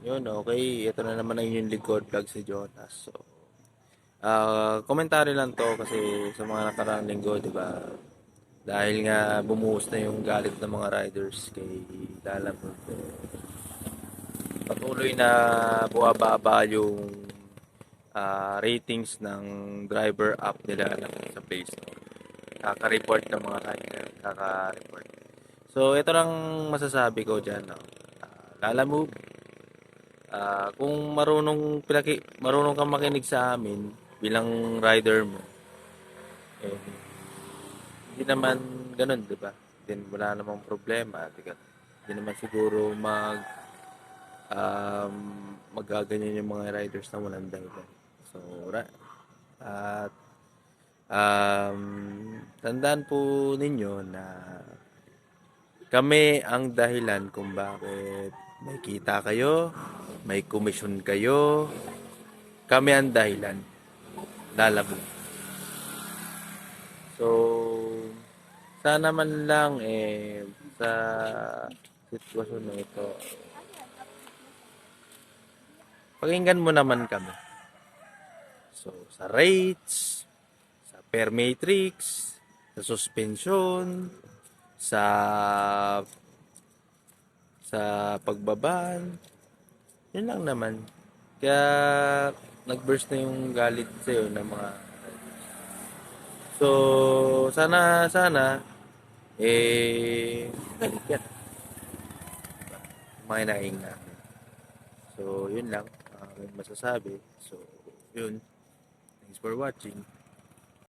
Yun, okay. Ito na naman ang inyong lingkod vlog si Jonas. So, komentary lang to kasi sa mga nakaraang linggo, di ba? Dahil nga bumuhos na yung galit ng mga riders kay Lalamove. Patuloy na buwababa yung ratings ng driver app nila sa Play Store. Kaka-report ng mga rider. Kaka-report. So, ito lang masasabi ko dyan. No? Lalamove, kung marunong kang makinig sa amin bilang rider mo, eh, hindi naman ganun, di ba? Then wala namang problema. Hindi naman siguro um, magaganyan yung mga riders na walang dahilan. So, at tandaan po ninyo na kami ang dahilan kung bakit may kita kayo, may komisyon kayo, kami ang dahilan. Lalabo. So, sana man lang sa sitwasyon na ito, pakinggan mo naman kami. So, sa rates, sa fare matrix, sa suspension, sa pagbaban, yun lang naman. Kaya nag-burst na yung galit sa'yo ng mga. So, sana galit yan. Mga inaing namin. So, yun lang. Aking masasabi. So, yun. Thanks for watching.